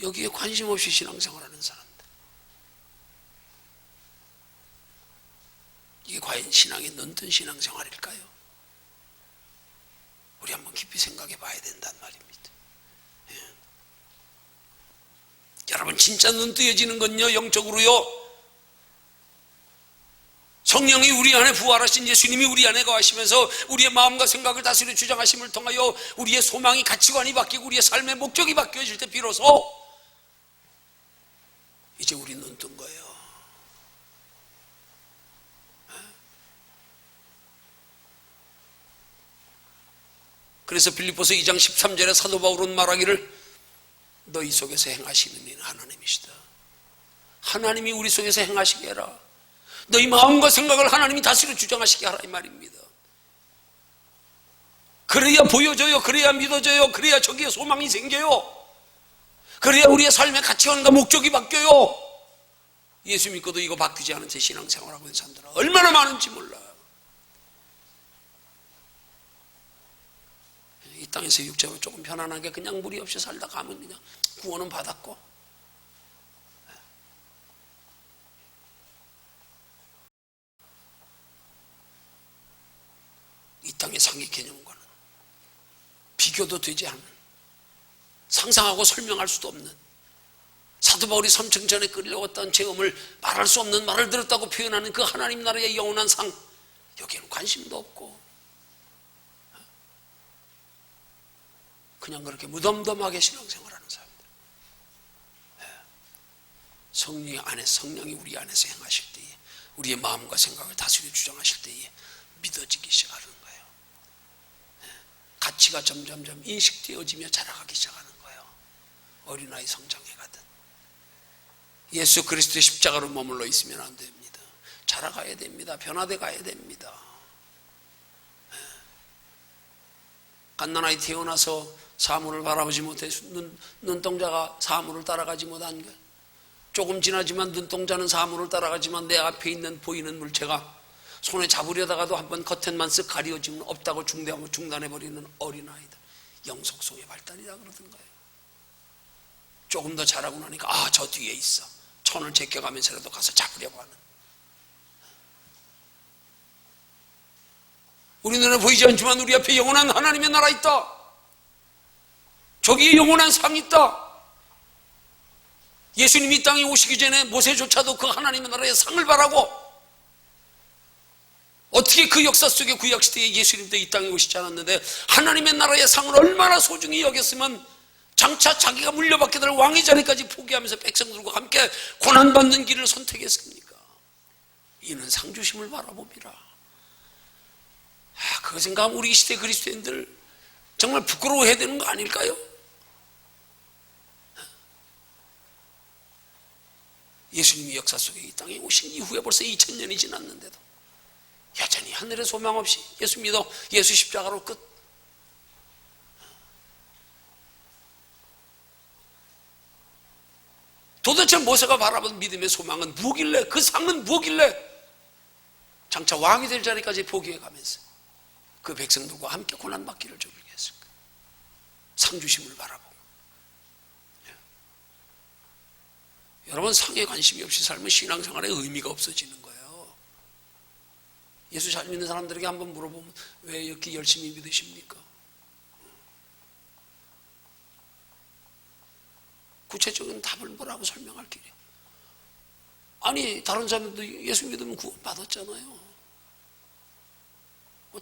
여기에 관심 없이 신앙생활하는 사람들, 이게 과연 신앙의 넌든 신앙생활일까요? 우리 한번 깊이 생각해 봐야 된단 말입니다. 예. 여러분 진짜 눈 뜨여지는 건요, 영적으로요, 성령이 우리 안에 부활하신 예수님이 우리 안에 거하시면서 우리의 마음과 생각을 다스려 주장하심을 통하여 우리의 소망이, 가치관이 바뀌고 우리의 삶의 목적이 바뀌어질 때 비로소 이제 우리 눈 뜬 거예요. 그래서 빌립보서 2장 13절에 사도 바울은 말하기를 너희 속에서 행하시는 이는 하나님이시다. 하나님이 우리 속에서 행하시게 해라. 너희 마음과 생각을 하나님이 다스려 주장하시게 하라 이 말입니다. 그래야 보여져요. 그래야 믿어져요. 그래야 저기에 소망이 생겨요. 그래야 우리의 삶의 가치관과 목적이 바뀌어요. 예수 믿고도 이거 바뀌지 않은 제 신앙생활하고 있는 사람들은 얼마나 많은지 몰라요. 이 땅에서 육체로 조금 편안하게 그냥 무리 없이 살다 가면 그냥 구원은 받았고, 이 땅의 상의 개념과는 비교도 되지 않는, 상상하고 설명할 수도 없는, 사도 바울이 삼층전에 끌려왔던 체험을 말할 수 없는 말을 들었다고 표현하는 그 하나님 나라의 영원한 상, 여기에는 관심도 없고 그냥 그렇게 무덤덤하게 신앙생활하는 사람들. 성령이 우리 안에서 행하실 때에, 우리의 마음과 생각을 다스려 주장하실 때에 믿어지기 시작하는 거예요. 가치가 점점점 인식되어지며 자라가기 시작하는 거예요. 어린아이 성장해 가듯. 예수 그리스도의 십자가로 머물러 있으면 안 됩니다. 자라가야 됩니다. 변화돼 가야 됩니다. 갓난아이 태어나서 사물을 바라보지 못해서 눈동자가 사물을 따라가지 못한 것, 조금 지나지만 눈동자는 사물을 따라가지만 내 앞에 있는 보이는 물체가 손에 잡으려다가도 한번 겉엔만 쓱 가려지면 없다고 중대하고 중단해버리는 어린아이들, 영속성의 발달이라 그러던가요. 조금 더 자라고 나니까 저 뒤에 있어, 천을 제껴가면서라도 가서 잡으려고 하는, 우리 눈에 보이지 않지만 우리 앞에 영원한 하나님의 나라 있다. 저기에 영원한 상이 있다. 예수님이 이 땅에 오시기 전에 모세조차도 그 하나님의 나라의 상을 바라고, 어떻게 그 역사 속에 구약시대에 예수님도 이 땅에 오시지 않았는데 하나님의 나라의 상을 얼마나 소중히 여겼으면 장차 자기가 물려받게 될 왕의 자리까지 포기하면서 백성들과 함께 고난받는 길을 선택했습니까? 이는 상주심을 바라봅니다. 그거 생각하면 우리 시대 그리스도인들 정말 부끄러워해야 되는 거 아닐까요? 예수님이 역사 속에 이 땅에 오신 이후에 벌써 2000년이 지났는데도 여전히 하늘에 소망 없이 예수 믿어 예수 십자가로 끝. 도대체 모세가 바라본 믿음의 소망은 무엇길래, 그 상은 무엇길래 장차 왕이 될 자리까지 포기해가면서 그 백성들과 함께 고난받기를 저들게 했을까? 상주심을 바라보고. 여러분, 상에 관심이 없이 살면 신앙생활에 의미가 없어지는 거예요. 예수 잘 믿는 사람들에게 한번 물어보면 왜 이렇게 열심히 믿으십니까? 구체적인 답을 뭐라고 설명할 길이야? 아니, 다른 사람들도 예수 믿으면 구원 받았잖아요.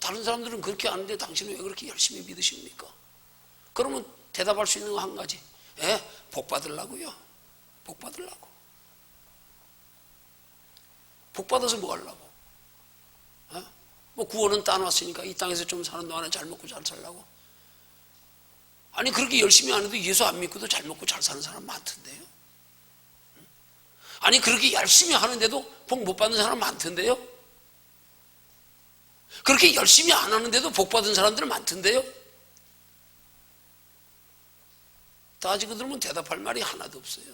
다른 사람들은 그렇게 아는데 당신은 왜 그렇게 열심히 믿으십니까? 그러면 대답할 수 있는 거 한 가지. 복 받으려고요. 복 받으려고. 복 받아서 뭐 하려고? 뭐 구원은 따놨으니까 이 땅에서 좀 사는 동안에 잘 먹고 잘 살려고. 아니, 그렇게 열심히 하는데 예수 안 믿고도 잘 먹고 잘 사는 사람 많던데요. 아니, 그렇게 열심히 하는데도 복 못 받는 사람 많던데요. 그렇게 열심히 안 하는데도 복 받은 사람들 많던데요. 따지고 들으면 대답할 말이 하나도 없어요.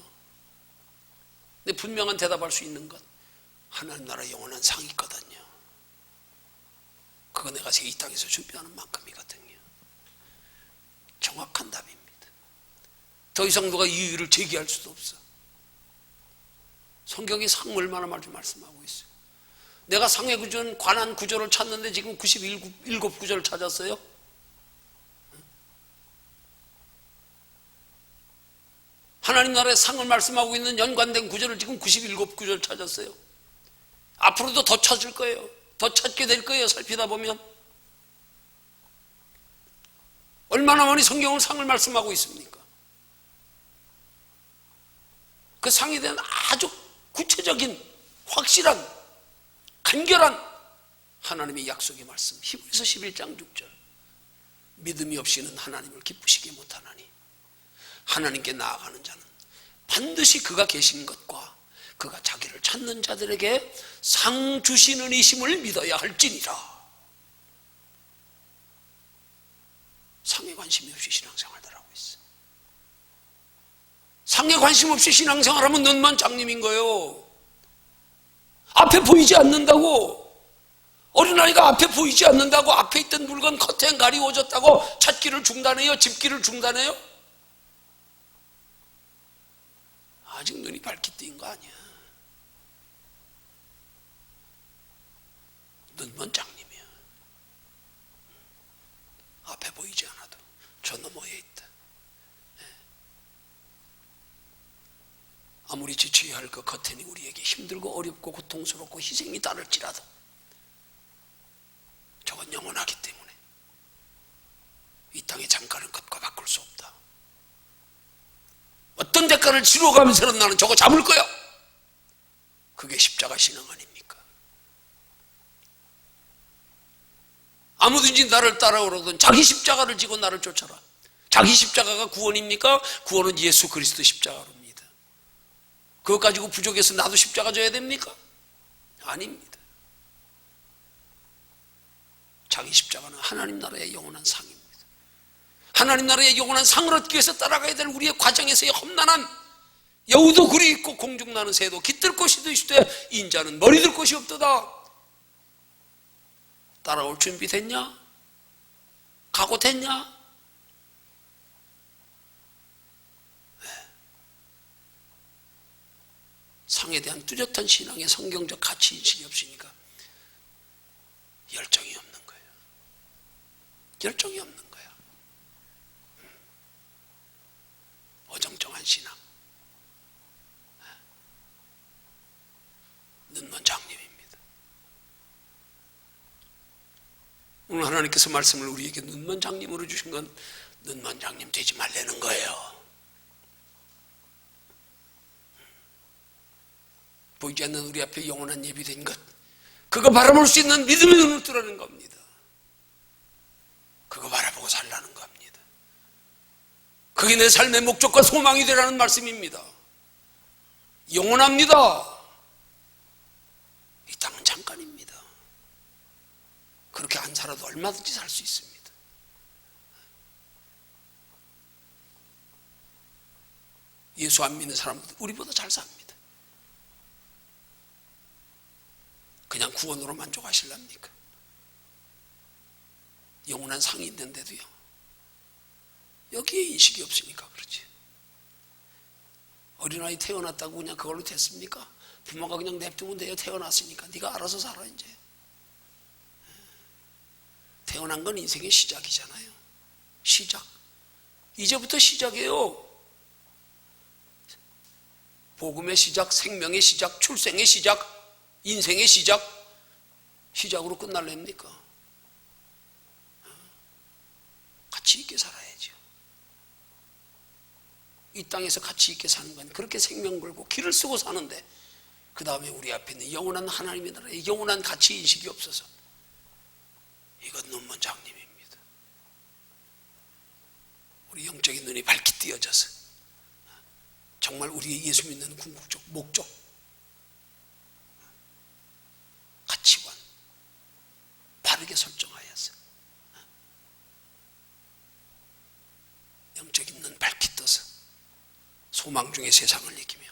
근데 분명한 대답할 수 있는 것, 하나님 나라 영원한 상이 있거든요. 그거 내가 이 땅에서 준비하는 만큼이거든요. 정확한 답입니다. 더 이상 누가 이 의를 제기할 수도 없어. 성경이 상 얼마나 말씀하고 있어요. 내가 상의 구조는 관한 구조를 찾는데 지금 97구조를 찾았어요. 하나님 나라의 상을 말씀하고 있는 연관된 구조를 지금 97구조를 찾았어요. 앞으로도 더 찾을 거예요. 더 찾게 될 거예요. 살피다 보면. 얼마나 많이 성경은 상을 말씀하고 있습니까? 그 상에 대한 아주 구체적인 확실한 간결한 하나님의 약속의 말씀, 히브리서 11장 6절. 믿음이 없이는 하나님을 기쁘시게 못하나니 하나님께 나아가는 자는 반드시 그가 계신 것과 그가 자기를 찾는 자들에게 상 주시는 이심을 믿어야 할지니라. 상에 관심이 없이 신앙생활을 하고 있어. 상에 관심 없이 신앙생활하면 눈만 장님인 거예요. 앞에 보이지 않는다고. 어린아이가 앞에 보이지 않는다고 앞에 있던 물건 커튼 가리워졌다고 찾기를 중단해요? 집기를 중단해요? 아직 눈이 밝게 뜬 거 아니야. 눈먼 장님이야. 앞에 보이지 않아도 저 너머에 있다. 아무리 지쳐야 할 그 커튼이 우리에게 힘들고 어렵고 고통스럽고 희생이 따를지라도 저건 영원하기 때문에 이 땅에 잠깐은 것과 바꿀 수 없다. 어떤 대가를 치러가면서는 나는 저거 잡을 거야. 그게 십자가 신앙 아닙니까? 아무든지 나를 따라오거든 자기 십자가를 지고 나를 쫓아라. 자기 십자가가 구원입니까? 구원은 예수 그리스도 십자가로입니다. 그것 가지고 부족해서 나도 십자가 져야 됩니까? 아닙니다. 자기 십자가는 하나님 나라의 영원한 상입니다. 하나님 나라의 영원한 상을 얻기 위해서 따라가야 될 우리의 과정에서의 험난한 여우도 굴이 있고 공중 나는 새도 깃들 곳이 있으되 인자는 머리 들 곳이 없도다. 따라올 준비 됐냐? 각오됐냐? 상에 대한 뚜렷한 신앙의 성경적 가치인식이 없으니까 열정이 없는 거예요. 열정이 없는 거야. 어정쩡한 신앙. 눈먼 장님입니다. 오늘 하나님께서 말씀을 우리에게 눈먼 장님으로 주신 건 눈먼 장님 되지 말라는 거예요. 보이지 않는 우리 앞에 영원한 예비된 것, 그거 바라볼 수 있는 믿음의 눈을 뜨라는 겁니다. 그거 바라보고 살라는 겁니다. 그게 내 삶의 목적과 소망이 되라는 말씀입니다. 영원합니다. 이 땅은 잠깐입니다. 그렇게 안 살아도 얼마든지 살 수 있습니다. 예수 안 믿는 사람들 우리보다 잘 삽니다. 그냥 구원으로 만족하실랍니까? 영원한 상이 있는데도요. 여기에 인식이 없으니까 그렇지. 어린아이 태어났다고 그냥 그걸로 됐습니까? 부모가 그냥 냅두면 돼요. 태어났으니까 네가 알아서 살아. 이제 태어난 건 인생의 시작이잖아요. 시작. 이제부터 시작이에요. 복음의 시작, 생명의 시작, 출생의 시작, 인생의 시작. 시작으로 끝날랍니까? 가치 있게 살아야죠. 이 땅에서 가치 있게 사는 건 그렇게 생명 걸고 길을 쓰고 사는데, 그 다음에 우리 앞에 있는 영원한 하나님의 나라의 영원한 가치 인식이 없어서 이건 눈먼 장님입니다. 우리 영적인 눈이 밝게 띄어져서 정말 우리의 예수 믿는 궁극적 목적, 가치관 바르게 설정하여서 영적인 눈 밝게 떠서 소망 중에 세상을 이기며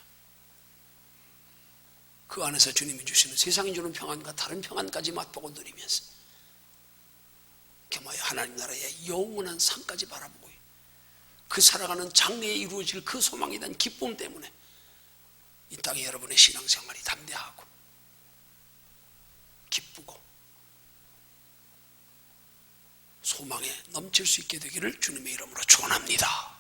그 안에서 주님이 주시는 세상이 주는 평안과 다른 평안까지 맛보고 누리면서 겸하여 하나님 나라의 영원한 상까지 바라보고 그 살아가는 장래에 이루어질 그 소망에 대한 기쁨 때문에 이 땅에 여러분의 신앙생활이 담대하고 기쁘고 소망에 넘칠 수 있게 되기를 주님의 이름으로 축원합니다.